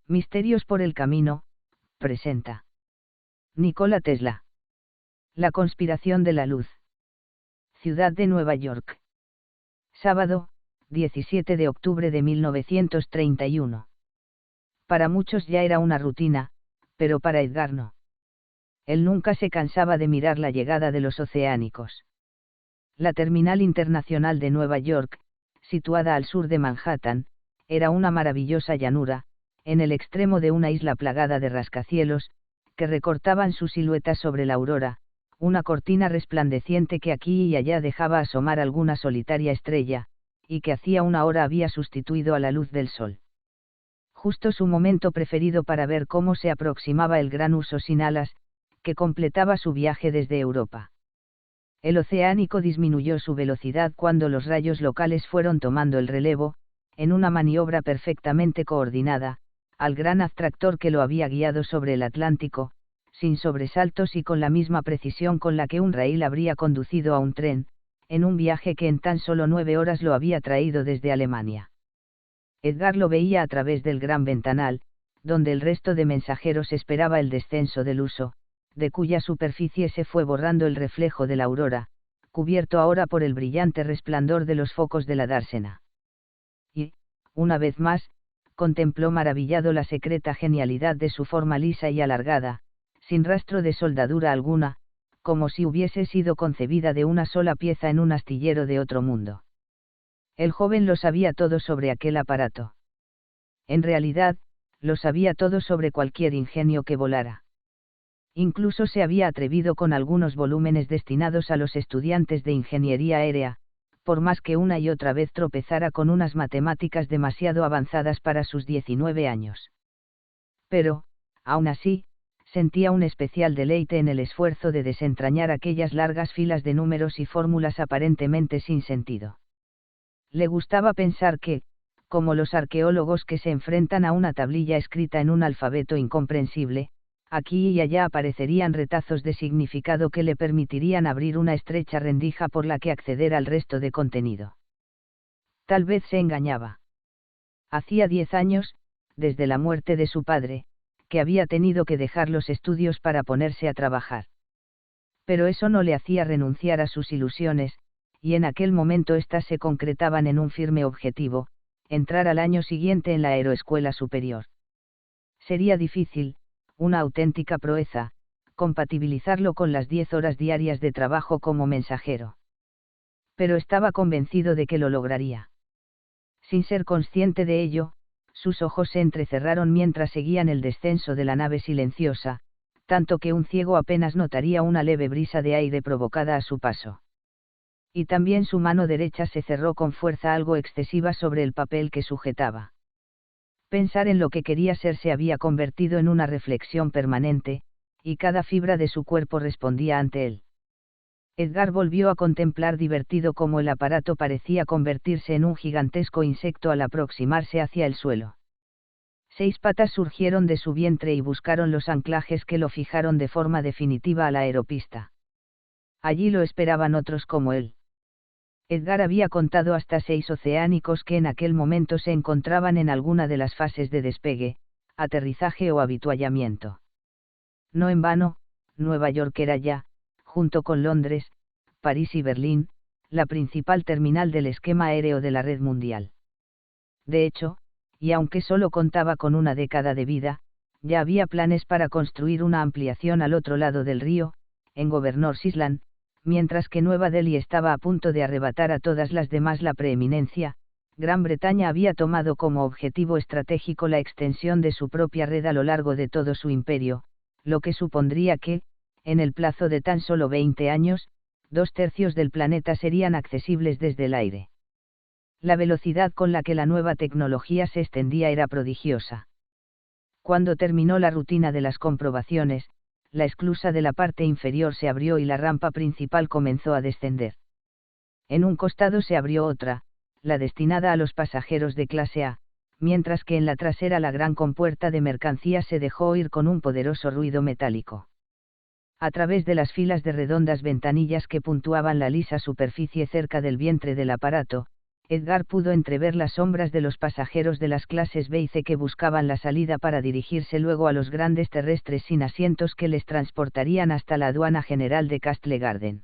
Misterios por el camino, presenta Nikola Tesla. La conspiración de la luz. Ciudad de Nueva York. Sábado, 17 de octubre de 1931. Para muchos ya era una rutina, pero para Edgar no. Él nunca se cansaba de mirar la llegada de los oceánicos. La Terminal Internacional de Nueva York, situada al sur de Manhattan, era una maravillosa llanura, en el extremo de una isla plagada de rascacielos, que recortaban su silueta sobre la aurora, una cortina resplandeciente que aquí y allá dejaba asomar alguna solitaria estrella, y que hacía una hora había sustituido a la luz del sol. Justo su momento preferido para ver cómo se aproximaba el gran urso sin alas, que completaba su viaje desde Europa. El oceánico disminuyó su velocidad cuando los rayos locales fueron tomando el relevo, en una maniobra perfectamente coordinada, al gran atractor que lo había guiado sobre el Atlántico, sin sobresaltos y con la misma precisión con la que un rail habría conducido a un tren, en un viaje que en tan solo 9 horas lo había traído desde Alemania. Edgar lo veía a través del gran ventanal, donde el resto de mensajeros esperaba el descenso del Urso, de cuya superficie se fue borrando el reflejo de la aurora, cubierto ahora por el brillante resplandor de los focos de la dársena. Y, una vez más, contempló maravillado la secreta genialidad de su forma lisa y alargada, sin rastro de soldadura alguna, como si hubiese sido concebida de una sola pieza en un astillero de otro mundo. El joven lo sabía todo sobre aquel aparato. En realidad, lo sabía todo sobre cualquier ingenio que volara. Incluso se había atrevido con algunos volúmenes destinados a los estudiantes de ingeniería aérea, por más que una y otra vez tropezara con unas matemáticas demasiado avanzadas para sus 19 años. Pero, aún así, sentía un especial deleite en el esfuerzo de desentrañar aquellas largas filas de números y fórmulas aparentemente sin sentido. Le gustaba pensar que, como los arqueólogos que se enfrentan a una tablilla escrita en un alfabeto incomprensible, aquí y allá aparecerían retazos de significado que le permitirían abrir una estrecha rendija por la que acceder al resto de contenido. Tal vez se engañaba. Hacía 10 años, desde la muerte de su padre, que había tenido que dejar los estudios para ponerse a trabajar. Pero eso no le hacía renunciar a sus ilusiones, y en aquel momento éstas se concretaban en un firme objetivo: entrar al año siguiente en la Aeroescuela Superior. Sería difícil, una auténtica proeza, compatibilizarlo con las 10 horas diarias de trabajo como mensajero. Pero estaba convencido de que lo lograría. Sin ser consciente de ello, sus ojos se entrecerraron mientras seguían el descenso de la nave silenciosa, tanto que un ciego apenas notaría una leve brisa de aire provocada a su paso. Y también su mano derecha se cerró con fuerza algo excesiva sobre el papel que sujetaba. Pensar en lo que quería ser se había convertido en una reflexión permanente, y cada fibra de su cuerpo respondía ante él. Edgar volvió a contemplar divertido cómo el aparato parecía convertirse en un gigantesco insecto al aproximarse hacia el suelo. 6 patas surgieron de su vientre y buscaron los anclajes que lo fijaron de forma definitiva a la aeropista. Allí lo esperaban otros como él. Edgar había contado hasta 6 oceánicos que en aquel momento se encontraban en alguna de las fases de despegue, aterrizaje o avituallamiento. No en vano, Nueva York era ya, junto con Londres, París y Berlín, la principal terminal del esquema aéreo de la red mundial. De hecho, y aunque solo contaba con una década de vida, ya había planes para construir una ampliación al otro lado del río, en Governor's Island, mientras que Nueva Delhi estaba a punto de arrebatar a todas las demás la preeminencia. Gran Bretaña había tomado como objetivo estratégico la extensión de su propia red a lo largo de todo su imperio, lo que supondría que, en el plazo de tan solo 20 años, 2/3 del planeta serían accesibles desde el aire. La velocidad con la que la nueva tecnología se extendía era prodigiosa. Cuando terminó la rutina de las comprobaciones, la esclusa de la parte inferior se abrió y la rampa principal comenzó a descender. En un costado se abrió otra, la destinada a los pasajeros de clase A, mientras que en la trasera la gran compuerta de mercancías se dejó oír con un poderoso ruido metálico. A través de las filas de redondas ventanillas que puntuaban la lisa superficie cerca del vientre del aparato, Edgar pudo entrever las sombras de los pasajeros de las clases B y C que buscaban la salida para dirigirse luego a los grandes terrestres sin asientos que les transportarían hasta la aduana general de Castle Garden.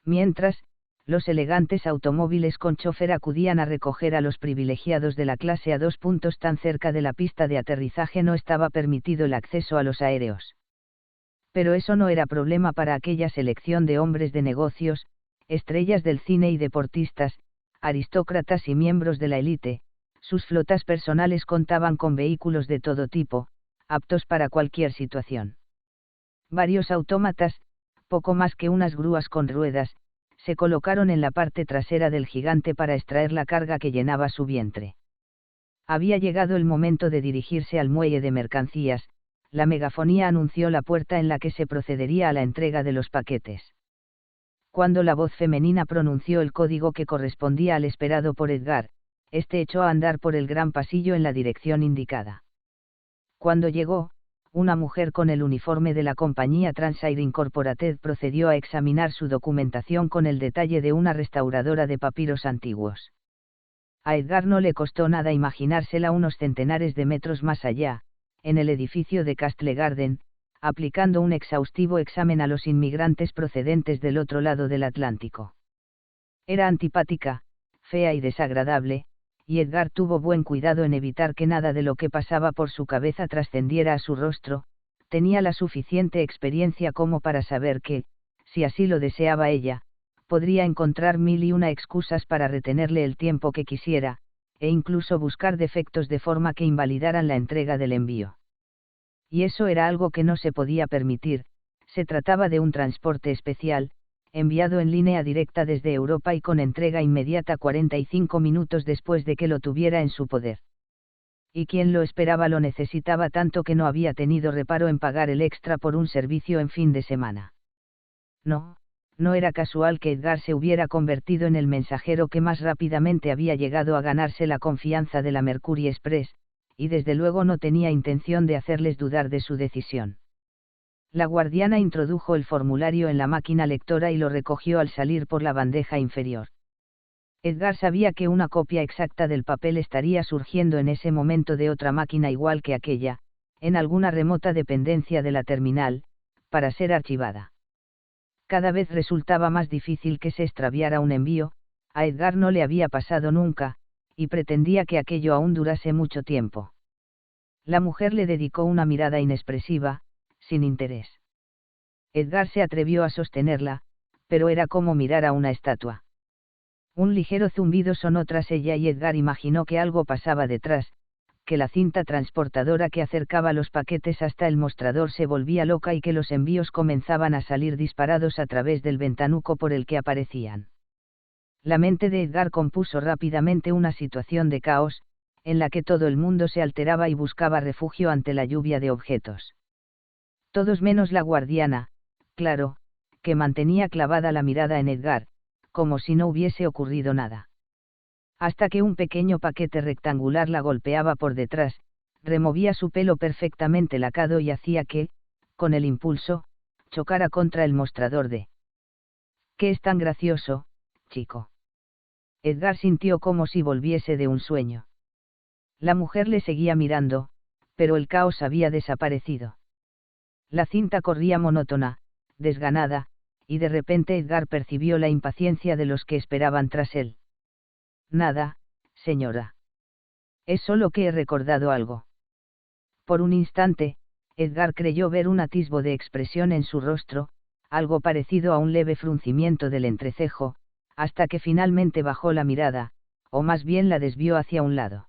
Mientras, los elegantes automóviles con chofer acudían a recoger a los privilegiados de la clase A2. Tan cerca de la pista de aterrizaje no estaba permitido el acceso a los aéreos. Pero eso no era problema para aquella selección de hombres de negocios, estrellas del cine y deportistas, aristócratas y miembros de la élite. Sus flotas personales contaban con vehículos de todo tipo, aptos para cualquier situación. Varios autómatas, poco más que unas grúas con ruedas, se colocaron en la parte trasera del gigante para extraer la carga que llenaba su vientre. Había llegado el momento de dirigirse al muelle de mercancías. La megafonía anunció la puerta en la que se procedería a la entrega de los paquetes. Cuando la voz femenina pronunció el código que correspondía al esperado por Edgar, este echó a andar por el gran pasillo en la dirección indicada. Cuando llegó, una mujer con el uniforme de la compañía Transair Incorporated procedió a examinar su documentación con el detalle de una restauradora de papiros antiguos. A Edgar no le costó nada imaginársela unos centenares de metros más allá, en el edificio de Castle Garden, aplicando un exhaustivo examen a los inmigrantes procedentes del otro lado del Atlántico. Era antipática, fea y desagradable, y Edgar tuvo buen cuidado en evitar que nada de lo que pasaba por su cabeza trascendiera a su rostro. Tenía la suficiente experiencia como para saber que, si así lo deseaba ella, podría encontrar 1001 excusas para retenerle el tiempo que quisiera, e incluso buscar defectos de forma que invalidaran la entrega del envío. Y eso era algo que no se podía permitir. Se trataba de un transporte especial, enviado en línea directa desde Europa y con entrega inmediata 45 minutos después de que lo tuviera en su poder. Y quien lo esperaba lo necesitaba tanto que no había tenido reparo en pagar el extra por un servicio en fin de semana. No era casual que Edgar se hubiera convertido en el mensajero que más rápidamente había llegado a ganarse la confianza de la Mercury Express, y desde luego no tenía intención de hacerles dudar de su decisión. La guardiana introdujo el formulario en la máquina lectora y lo recogió al salir por la bandeja inferior. Edgar sabía que una copia exacta del papel estaría surgiendo en ese momento de otra máquina igual que aquella, en alguna remota dependencia de la terminal, para ser archivada. Cada vez resultaba más difícil que se extraviara un envío. A Edgar no le había pasado nunca, y pretendía que aquello aún durase mucho tiempo. La mujer le dedicó una mirada inexpresiva, sin interés. Edgar se atrevió a sostenerla, pero era como mirar a una estatua. Un ligero zumbido sonó tras ella y Edgar imaginó que algo pasaba detrás, que la cinta transportadora que acercaba los paquetes hasta el mostrador se volvía loca y que los envíos comenzaban a salir disparados a través del ventanuco por el que aparecían. La mente de Edgar compuso rápidamente una situación de caos, en la que todo el mundo se alteraba y buscaba refugio ante la lluvia de objetos. Todos menos la guardiana, claro, que mantenía clavada la mirada en Edgar, como si no hubiese ocurrido nada. Hasta que un pequeño paquete rectangular la golpeaba por detrás, removía su pelo perfectamente lacado y hacía que, con el impulso, chocara contra el mostrador de. «¿Qué es tan gracioso, chico?». Edgar sintió como si volviese de un sueño. La mujer le seguía mirando, pero el caos había desaparecido. La cinta corría monótona, desganada, y de repente Edgar percibió la impaciencia de los que esperaban tras él. «Nada, señora. Es solo que he recordado algo». Por un instante, Edgar creyó ver un atisbo de expresión en su rostro, algo parecido a un leve fruncimiento del entrecejo, hasta que finalmente bajó la mirada, o más bien la desvió hacia un lado.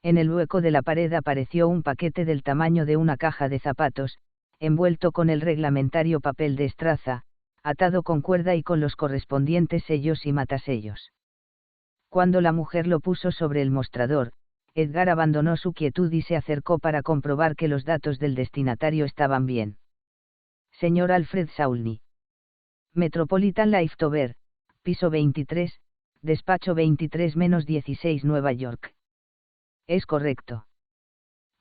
En el hueco de la pared apareció un paquete del tamaño de una caja de zapatos, envuelto con el reglamentario papel de estraza, atado con cuerda y con los correspondientes sellos y matasellos. Cuando la mujer lo puso sobre el mostrador, Edgar abandonó su quietud y se acercó para comprobar que los datos del destinatario estaban bien. Señor Alfred Saulny. Metropolitan Lifetover, piso 23, despacho 23-16 Nueva York. ¿Es correcto?,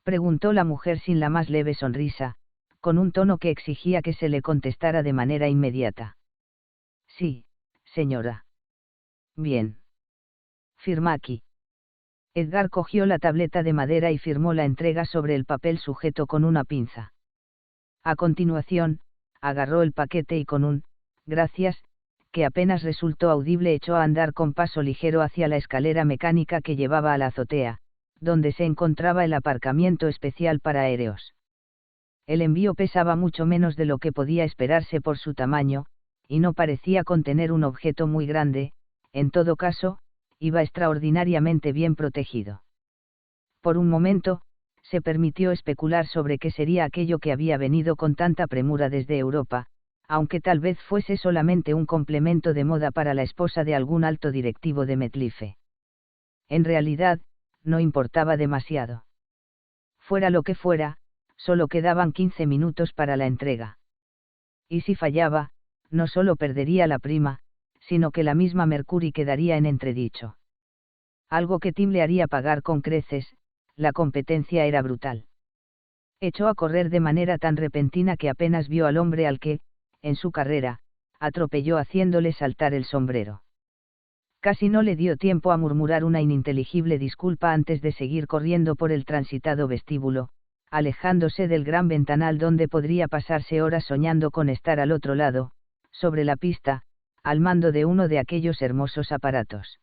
preguntó la mujer sin la más leve sonrisa, con un tono que exigía que se le contestara de manera inmediata. Sí, señora. Bien. Firma aquí. Edgar cogió la tableta de madera y firmó la entrega sobre el papel sujeto con una pinza. A continuación, agarró el paquete y con un «gracias», que apenas resultó audible, echó a andar con paso ligero hacia la escalera mecánica que llevaba a la azotea, donde se encontraba el aparcamiento especial para aéreos. El envío pesaba mucho menos de lo que podía esperarse por su tamaño, y no parecía contener un objeto muy grande. En todo caso, iba extraordinariamente bien protegido. Por un momento, se permitió especular sobre qué sería aquello que había venido con tanta premura desde Europa, aunque tal vez fuese solamente un complemento de moda para la esposa de algún alto directivo de Metlife. En realidad, no importaba demasiado. Fuera lo que fuera, solo quedaban 15 minutos para la entrega. Y si fallaba, no solo perdería la prima, sino que la misma Mercury quedaría en entredicho. Algo que Tim le haría pagar con creces. La competencia era brutal. Echó a correr de manera tan repentina que apenas vio al hombre al que, en su carrera, atropelló haciéndole saltar el sombrero. Casi no le dio tiempo a murmurar una ininteligible disculpa antes de seguir corriendo por el transitado vestíbulo, alejándose del gran ventanal donde podría pasarse horas soñando con estar al otro lado, sobre la pista, al mando de uno de aquellos hermosos aparatos.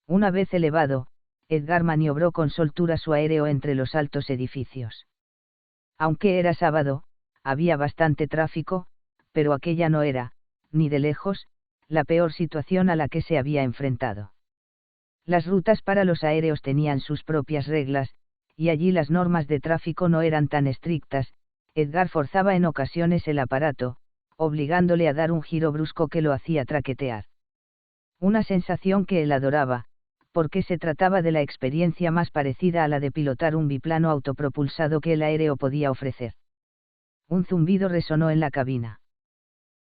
Una vez elevado, Edgar maniobró con soltura su aéreo entre los altos edificios. Aunque era sábado, había bastante tráfico, pero aquella no era, ni de lejos, la peor situación a la que se había enfrentado. Las rutas para los aéreos tenían sus propias reglas, y allí las normas de tráfico no eran tan estrictas. Edgar forzaba en ocasiones el aparato, obligándole a dar un giro brusco que lo hacía traquetear. Una sensación que él adoraba, porque se trataba de la experiencia más parecida a la de pilotar un biplano autopropulsado que el aéreo podía ofrecer. Un zumbido resonó en la cabina.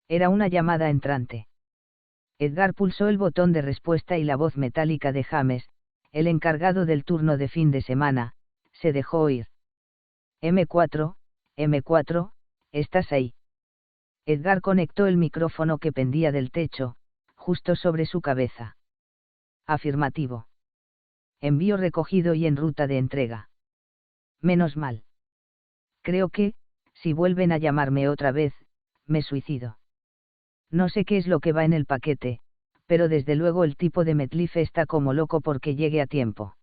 Era una llamada entrante. Edgar pulsó el botón de respuesta y la voz metálica de James, el encargado del turno de fin de semana, se dejó oír. M4, ¿estás ahí? Edgar conectó el micrófono que pendía del techo, justo sobre su cabeza. Afirmativo. Envío recogido y en ruta de entrega. Menos mal. Creo que, si vuelven a llamarme otra vez, me suicido. No sé qué es lo que va en el paquete, pero desde luego el tipo de Metlife está como loco porque llegue a tiempo.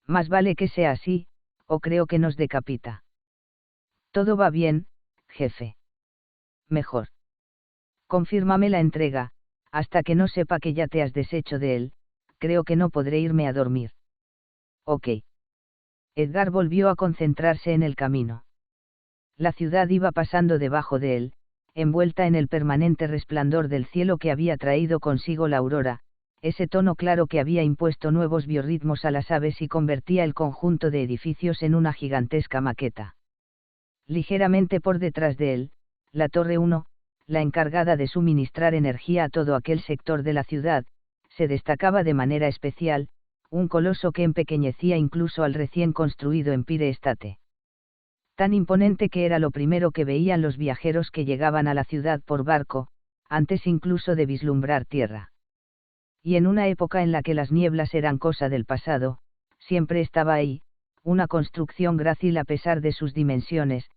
Más vale que sea así, o creo que nos decapita. Todo va bien, jefe. Mejor. Confírmame la entrega, hasta que no sepa que ya te has deshecho de él, creo que no podré irme a dormir. Ok. Edgar volvió a concentrarse en el camino. La ciudad iba pasando debajo de él, envuelta en el permanente resplandor del cielo que había traído consigo la aurora, ese tono claro que había impuesto nuevos biorritmos a las aves y convertía el conjunto de edificios en una gigantesca maqueta. Ligeramente por detrás de él, la Torre 1, la encargada de suministrar energía a todo aquel sector de la ciudad, se destacaba de manera especial, un coloso que empequeñecía incluso al recién construido Empire State. Tan imponente que era lo primero que veían los viajeros que llegaban a la ciudad por barco, antes incluso de vislumbrar tierra. Y en una época en la que las nieblas eran cosa del pasado, siempre estaba ahí, una construcción grácil a pesar de sus dimensiones,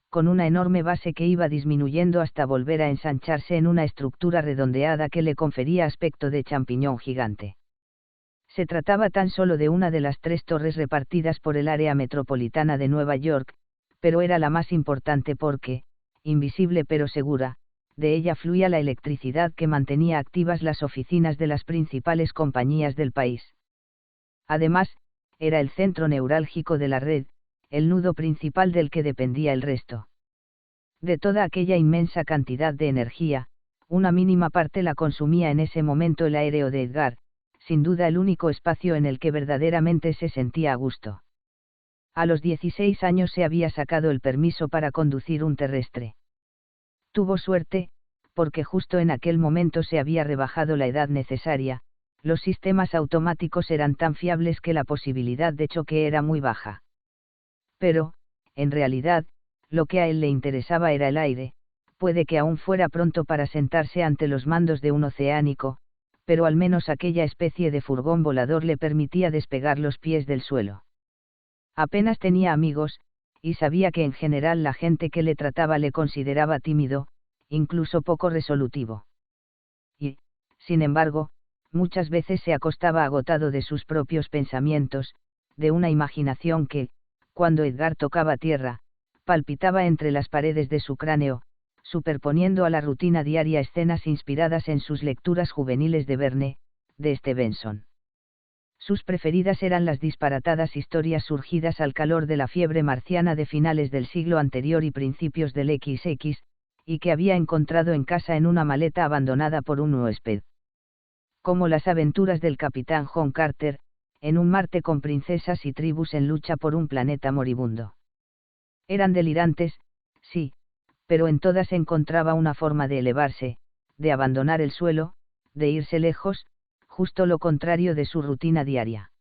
con una enorme base que iba disminuyendo hasta volver a ensancharse en una estructura redondeada que le confería aspecto de champiñón gigante. Se trataba tan solo de una de las 3 torres repartidas por el área metropolitana de Nueva York, pero era la más importante porque, invisible pero segura, de ella fluía la electricidad que mantenía activas las oficinas de las principales compañías del país. Además, era el centro neurálgico de la red, el nudo principal del que dependía el resto. De toda aquella inmensa cantidad de energía, una mínima parte la consumía en ese momento el aéreo de Edgar, sin duda el único espacio en el que verdaderamente se sentía a gusto. A los 16 años se había sacado el permiso para conducir un terrestre. Tuvo suerte, porque justo en aquel momento se había rebajado la edad necesaria, los sistemas automáticos eran tan fiables que la posibilidad de choque era muy baja. Pero, en realidad, lo que a él le interesaba era el aire, puede que aún fuera pronto para sentarse ante los mandos de un oceánico, pero al menos aquella especie de furgón volador le permitía despegar los pies del suelo. Apenas tenía amigos, y sabía que en general la gente que le trataba le consideraba tímido, incluso poco resolutivo. Y, sin embargo, muchas veces se acostaba agotado de sus propios pensamientos, de una imaginación que, cuando Edgar tocaba tierra, palpitaba entre las paredes de su cráneo, superponiendo a la rutina diaria escenas inspiradas en sus lecturas juveniles de Verne, de Stevenson. Sus preferidas eran las disparatadas historias surgidas al calor de la fiebre marciana de finales del siglo anterior y principios del XX, y que había encontrado en casa en una maleta abandonada por un huésped. Como las aventuras del capitán John Carter, en un Marte con princesas y tribus en lucha por un planeta moribundo. Eran delirantes, sí, pero en todas encontraba una forma de elevarse, de abandonar el suelo, de irse lejos, justo lo contrario de su rutina diaria.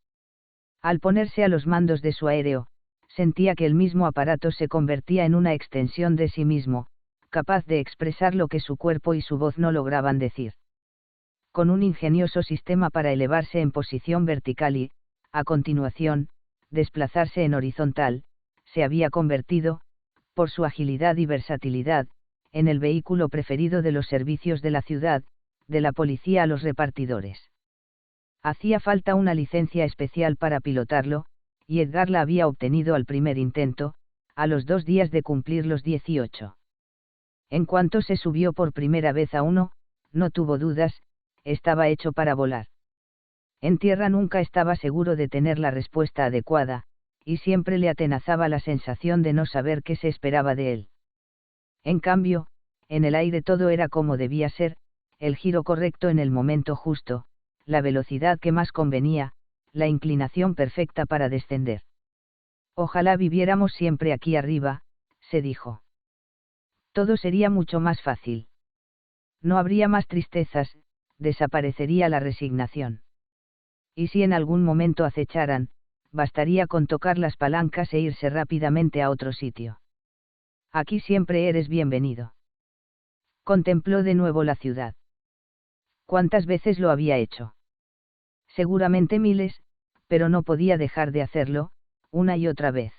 Al ponerse a los mandos de su aéreo, sentía que el mismo aparato se convertía en una extensión de sí mismo, capaz de expresar lo que su cuerpo y su voz no lograban decir. Con un ingenioso sistema para elevarse en posición vertical y, a continuación, desplazarse en horizontal, se había convertido, por su agilidad y versatilidad, en el vehículo preferido de los servicios de la ciudad, de la policía a los repartidores. Hacía falta una licencia especial para pilotarlo, y Edgar la había obtenido al primer intento, a los 2 días de cumplir los 18. En cuanto se subió por primera vez a uno, no tuvo dudas, estaba hecho para volar. En tierra nunca estaba seguro de tener la respuesta adecuada, y siempre le atenazaba la sensación de no saber qué se esperaba de él. En cambio, en el aire todo era como debía ser, el giro correcto en el momento justo, la velocidad que más convenía, la inclinación perfecta para descender. Ojalá viviéramos siempre aquí arriba, se dijo. Todo sería mucho más fácil. No habría más tristezas, desaparecería la resignación. Y si en algún momento acecharan, bastaría con tocar las palancas e irse rápidamente a otro sitio. Aquí siempre eres bienvenido. Contempló de nuevo la ciudad. ¿Cuántas veces lo había hecho? Seguramente miles, pero no podía dejar de hacerlo, una y otra vez.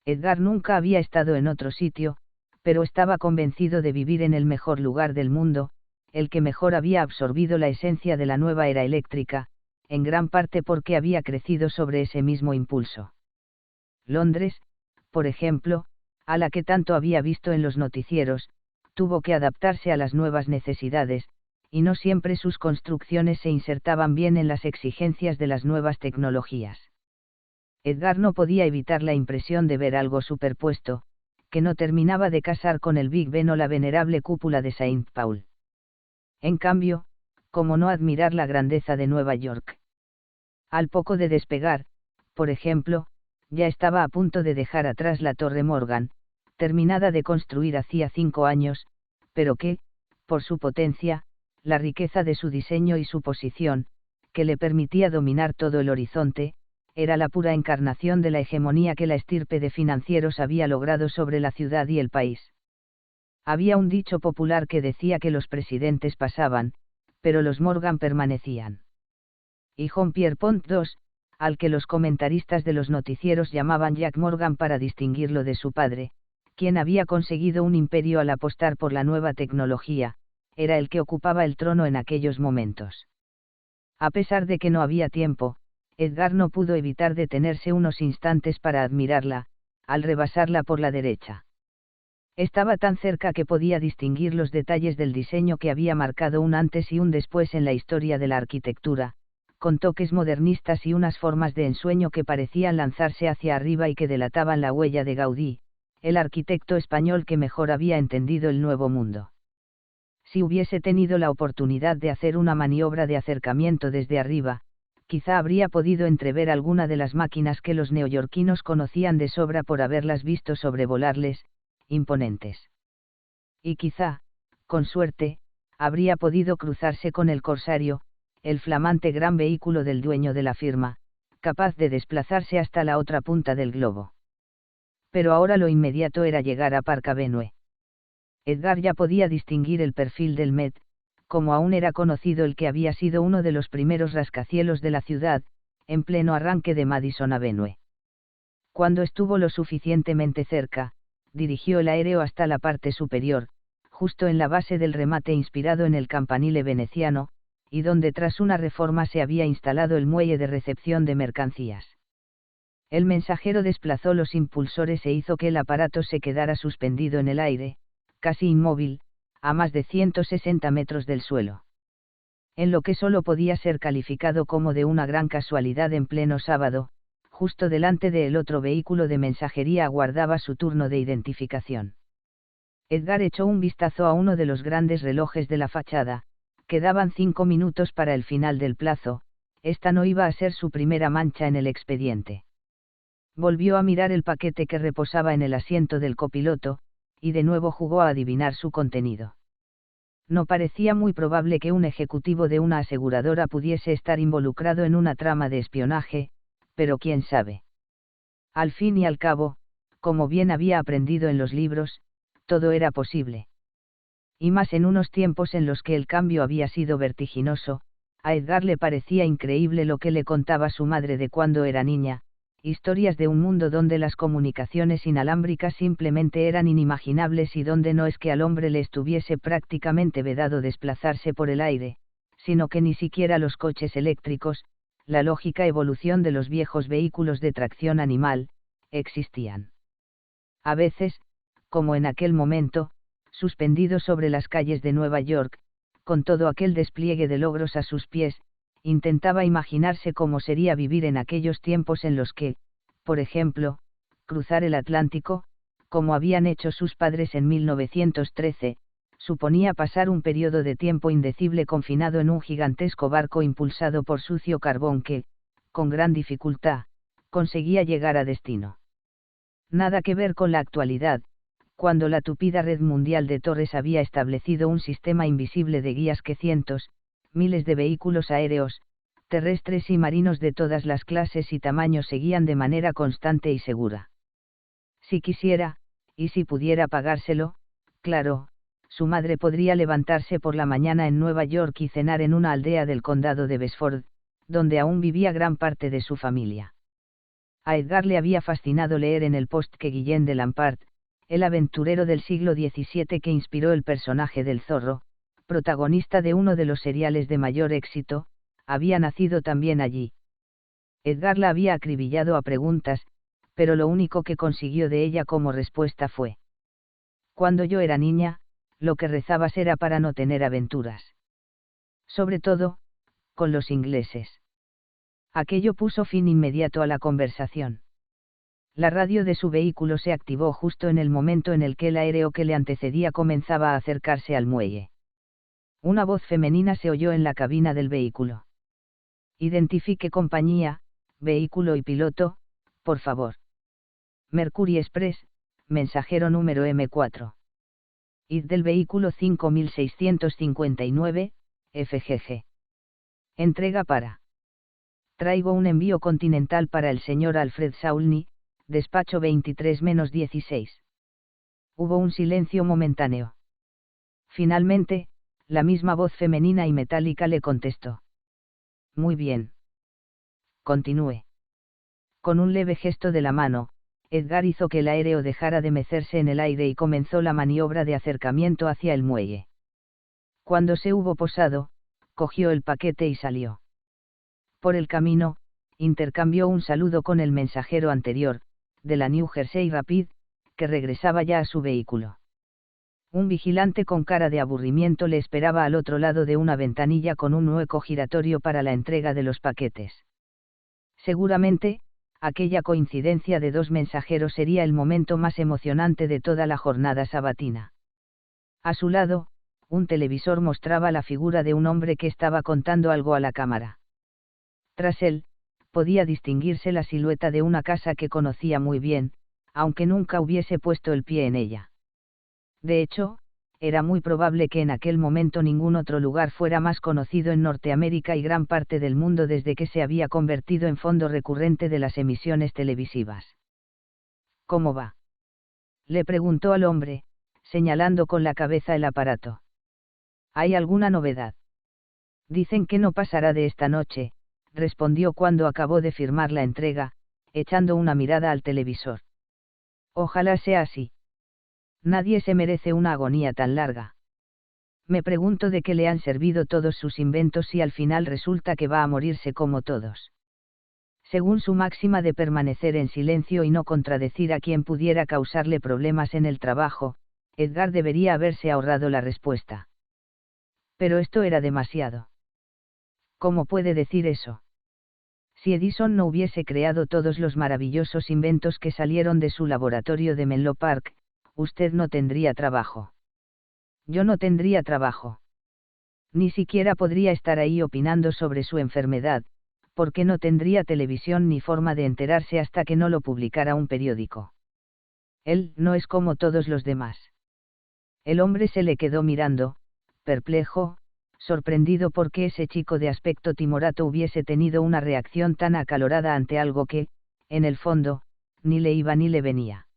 Edgar nunca había estado en otro sitio, pero estaba convencido de vivir en el mejor lugar del mundo, el que mejor había absorbido la esencia de la nueva era eléctrica, en gran parte porque había crecido sobre ese mismo impulso. Londres, por ejemplo, a la que tanto había visto en los noticieros, tuvo que adaptarse a las nuevas necesidades, y no siempre sus construcciones se insertaban bien en las exigencias de las nuevas tecnologías. Edgar no podía evitar la impresión de ver algo superpuesto, que no terminaba de casar con el Big Ben o la venerable cúpula de Saint Paul. En cambio, ¿cómo no admirar la grandeza de Nueva York? Al poco de despegar, por ejemplo, ya estaba a punto de dejar atrás la Torre Morgan, terminada de construir hacía 5 años, pero que, por su potencia, la riqueza de su diseño y su posición, que le permitía dominar todo el horizonte, era la pura encarnación de la hegemonía que la estirpe de financieros había logrado sobre la ciudad y el país. Había un dicho popular que decía que los presidentes pasaban, pero los Morgan permanecían. Y Jean-Pierre II, al que los comentaristas de los noticieros llamaban Jack Morgan para distinguirlo de su padre, quien había conseguido un imperio al apostar por la nueva tecnología, era el que ocupaba el trono en aquellos momentos. A pesar de que no había tiempo, Edgar no pudo evitar detenerse unos instantes para admirarla, al rebasarla por la derecha. Estaba tan cerca que podía distinguir los detalles del diseño que había marcado un antes y un después en la historia de la arquitectura, con toques modernistas y unas formas de ensueño que parecían lanzarse hacia arriba y que delataban la huella de Gaudí, el arquitecto español que mejor había entendido el Nuevo Mundo. Si hubiese tenido la oportunidad de hacer una maniobra de acercamiento desde arriba, quizá habría podido entrever alguna de las máquinas que los neoyorquinos conocían de sobra por haberlas visto sobrevolarles, imponentes. Y quizá, con suerte, habría podido cruzarse con el Corsario, el flamante gran vehículo del dueño de la firma, capaz de desplazarse hasta la otra punta del globo. Pero ahora lo inmediato era llegar a Park Avenue. Edgar ya podía distinguir el perfil del Met, como aún era conocido el que había sido uno de los primeros rascacielos de la ciudad, en pleno arranque de Madison Avenue. Cuando estuvo lo suficientemente cerca, dirigió el aéreo hasta la parte superior, justo en la base del remate inspirado en el campanile veneciano, y donde tras una reforma se había instalado el muelle de recepción de mercancías. El mensajero desplazó los impulsores e hizo que el aparato se quedara suspendido en el aire, casi inmóvil, a más de 160 metros del suelo. En lo que solo podía ser calificado como de una gran casualidad en pleno sábado, justo delante del otro vehículo de mensajería aguardaba su turno de identificación. Edgar echó un vistazo a uno de los grandes relojes de la fachada. Quedaban 5 minutos para el final del plazo, esta no iba a ser su primera mancha en el expediente. Volvió a mirar el paquete que reposaba en el asiento del copiloto, y de nuevo jugó a adivinar su contenido. No parecía muy probable que un ejecutivo de una aseguradora pudiese estar involucrado en una trama de espionaje, pero quién sabe. Al fin y al cabo, como bien había aprendido en los libros, todo era posible. Y más en unos tiempos en los que el cambio había sido vertiginoso, a Edgar le parecía increíble lo que le contaba su madre de cuando era niña, historias de un mundo donde las comunicaciones inalámbricas simplemente eran inimaginables y donde no es que al hombre le estuviese prácticamente vedado desplazarse por el aire, sino que ni siquiera los coches eléctricos, la lógica evolución de los viejos vehículos de tracción animal, existían. A veces, como en aquel momento, suspendido sobre las calles de Nueva York, con todo aquel despliegue de logros a sus pies, intentaba imaginarse cómo sería vivir en aquellos tiempos en los que, por ejemplo, cruzar el Atlántico, como habían hecho sus padres en 1913, suponía pasar un periodo de tiempo indecible confinado en un gigantesco barco impulsado por sucio carbón que, con gran dificultad, conseguía llegar a destino. Nada que ver con la actualidad, cuando la tupida red mundial de torres había establecido un sistema invisible de guías que cientos, miles de vehículos aéreos, terrestres y marinos de todas las clases y tamaños seguían de manera constante y segura. Si quisiera, y si pudiera pagárselo, claro, su madre podría levantarse por la mañana en Nueva York y cenar en una aldea del condado de Bedford, donde aún vivía gran parte de su familia. A Edgar le había fascinado leer en el Post que Guillén de Lampart, el aventurero del siglo XVII que inspiró el personaje del zorro, protagonista de uno de los seriales de mayor éxito, había nacido también allí. Edgar la había acribillado a preguntas, pero lo único que consiguió de ella como respuesta fue: cuando yo era niña, lo que rezabas era para no tener aventuras. Sobre todo, con los ingleses. Aquello puso fin inmediato a la conversación. La radio de su vehículo se activó justo en el momento en el que el aéreo que le antecedía comenzaba a acercarse al muelle. Una voz femenina se oyó en la cabina del vehículo. Identifique compañía, vehículo y piloto, por favor. Mercury Express, mensajero número M4. ID del vehículo 5659, FGG. Entrega para. Traigo un envío continental para el señor Alfred Saulny, despacho 23-16. Hubo un silencio momentáneo. Finalmente, la misma voz femenina y metálica le contestó: muy bien. Continúe. Con un leve gesto de la mano, Edgar hizo que el aéreo dejara de mecerse en el aire y comenzó la maniobra de acercamiento hacia el muelle. Cuando se hubo posado, cogió el paquete y salió. Por el camino, intercambió un saludo con el mensajero anterior, de la New Jersey Rapid, que regresaba ya a su vehículo. Un vigilante con cara de aburrimiento le esperaba al otro lado de una ventanilla con un hueco giratorio para la entrega de los paquetes. Seguramente, aquella coincidencia de dos mensajeros sería el momento más emocionante de toda la jornada sabatina. A su lado, un televisor mostraba la figura de un hombre que estaba contando algo a la cámara. Tras él, podía distinguirse la silueta de una casa que conocía muy bien, aunque nunca hubiese puesto el pie en ella. De hecho, era muy probable que en aquel momento ningún otro lugar fuera más conocido en Norteamérica y gran parte del mundo desde que se había convertido en fondo recurrente de las emisiones televisivas. ¿Cómo va?, le preguntó al hombre, señalando con la cabeza el aparato. ¿Hay alguna novedad? Dicen que no pasará de esta noche, respondió cuando acabó de firmar la entrega, echando una mirada al televisor. Ojalá sea así. Nadie se merece una agonía tan larga. Me pregunto de qué le han servido todos sus inventos si al final resulta que va a morirse como todos. Según su máxima de permanecer en silencio y no contradecir a quien pudiera causarle problemas en el trabajo, Edgar debería haberse ahorrado la respuesta. Pero esto era demasiado. ¿Cómo puede decir eso? Si Edison no hubiese creado todos los maravillosos inventos que salieron de su laboratorio de Menlo Park, usted no tendría trabajo. Yo no tendría trabajo. Ni siquiera podría estar ahí opinando sobre su enfermedad, porque no tendría televisión ni forma de enterarse hasta que no lo publicara un periódico. Él no es como todos los demás. El hombre se le quedó mirando, perplejo, sorprendido porque ese chico de aspecto timorato hubiese tenido una reacción tan acalorada ante algo que, en el fondo, ni le iba ni le venía.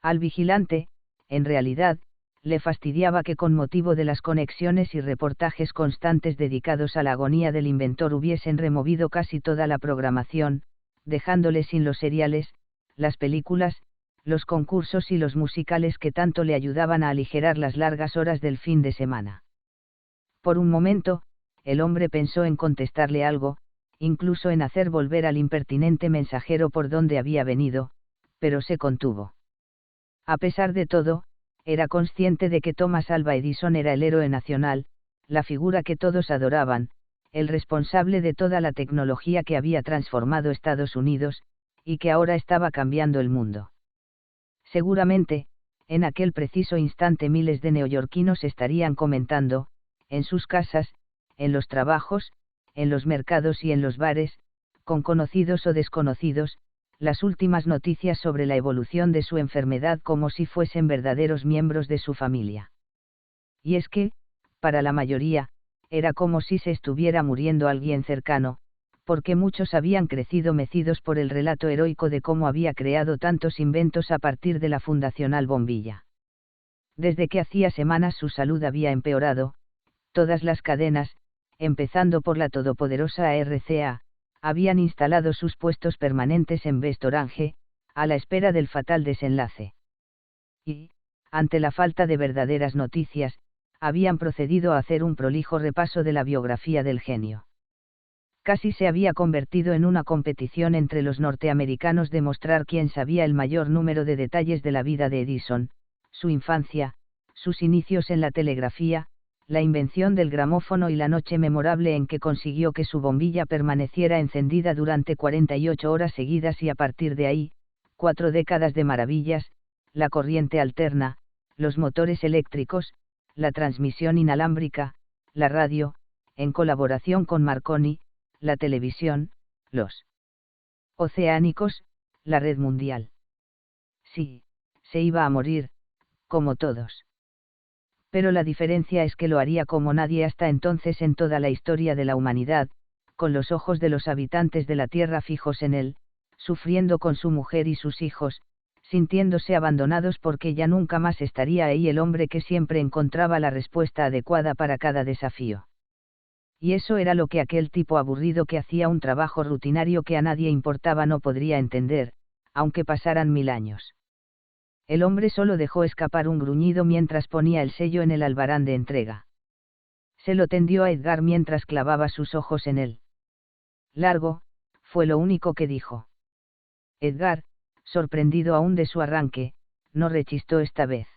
Al vigilante, en realidad, le fastidiaba que con motivo de las conexiones y reportajes constantes dedicados a la agonía del inventor hubiesen removido casi toda la programación, dejándole sin los seriales, las películas, los concursos y los musicales que tanto le ayudaban a aligerar las largas horas del fin de semana. Por un momento, el hombre pensó en contestarle algo, incluso en hacer volver al impertinente mensajero por donde había venido, pero se contuvo. A pesar de todo, era consciente de que Thomas Alva Edison era el héroe nacional, la figura que todos adoraban, el responsable de toda la tecnología que había transformado Estados Unidos, y que ahora estaba cambiando el mundo. Seguramente, en aquel preciso instante miles de neoyorquinos estarían comentando, en sus casas, en los trabajos, en los mercados y en los bares, con conocidos o desconocidos, las últimas noticias sobre la evolución de su enfermedad como si fuesen verdaderos miembros de su familia. Y es que, para la mayoría, era como si se estuviera muriendo alguien cercano, porque muchos habían crecido mecidos por el relato heroico de cómo había creado tantos inventos a partir de la fundacional bombilla. Desde que hacía semanas su salud había empeorado, todas las cadenas, empezando por la todopoderosa RCA, habían instalado sus puestos permanentes en West Orange, a la espera del fatal desenlace. Y, ante la falta de verdaderas noticias, habían procedido a hacer un prolijo repaso de la biografía del genio. Casi se había convertido en una competición entre los norteamericanos de mostrar quién sabía el mayor número de detalles de la vida de Edison, su infancia, sus inicios en la telegrafía, la invención del gramófono y la noche memorable en que consiguió que su bombilla permaneciera encendida durante 48 horas seguidas y a partir de ahí, 4 décadas de maravillas, la corriente alterna, los motores eléctricos, la transmisión inalámbrica, la radio, en colaboración con Marconi, la televisión, los oceánicos, la red mundial. Sí, se iba a morir, como todos. Pero la diferencia es que lo haría como nadie hasta entonces en toda la historia de la humanidad, con los ojos de los habitantes de la Tierra fijos en él, sufriendo con su mujer y sus hijos, sintiéndose abandonados porque ya nunca más estaría ahí el hombre que siempre encontraba la respuesta adecuada para cada desafío. Y eso era lo que aquel tipo aburrido que hacía un trabajo rutinario que a nadie importaba no podría entender, aunque pasaran 1000 años. El hombre solo dejó escapar un gruñido mientras ponía el sello en el albarán de entrega. Se lo tendió a Edgar mientras clavaba sus ojos en él. Largo, fue lo único que dijo. Edgar, sorprendido aún de su arranque, no rechistó esta vez.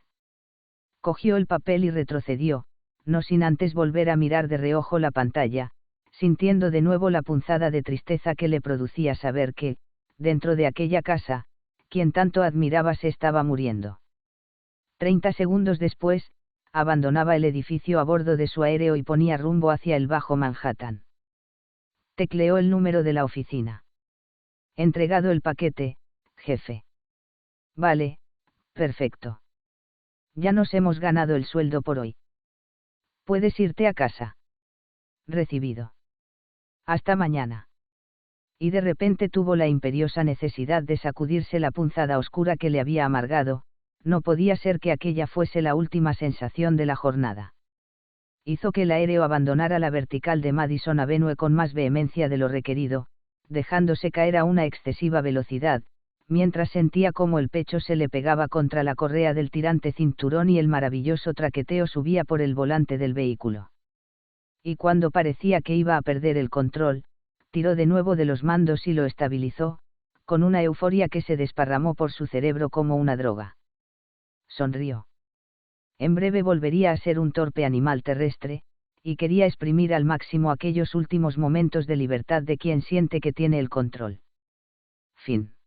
Cogió el papel y retrocedió, no sin antes volver a mirar de reojo la pantalla, sintiendo de nuevo la punzada de tristeza que le producía saber que, dentro de aquella casa, quien tanto admiraba se estaba muriendo. 30 segundos después, abandonaba el edificio a bordo de su aéreo y ponía rumbo hacia el Bajo Manhattan. Tecleó el número de la oficina. Entregado el paquete, jefe. Vale, perfecto. Ya nos hemos ganado el sueldo por hoy. Puedes irte a casa. Recibido. Hasta mañana. Y de repente tuvo la imperiosa necesidad de sacudirse la punzada oscura que le había amargado, no podía ser que aquella fuese la última sensación de la jornada. hizo que el aéreo abandonara la vertical de Madison Avenue con más vehemencia de lo requerido, dejándose caer a una excesiva velocidad, mientras sentía cómo el pecho se le pegaba contra la correa del tirante cinturón y el maravilloso traqueteo subía por el volante del vehículo. Y cuando parecía que iba a perder el control, tiró de nuevo de los mandos y lo estabilizó, con una euforia que se desparramó por su cerebro como una droga. Sonrió. En breve volvería a ser un torpe animal terrestre, y quería exprimir al máximo aquellos últimos momentos de libertad de quien siente que tiene el control. Fin.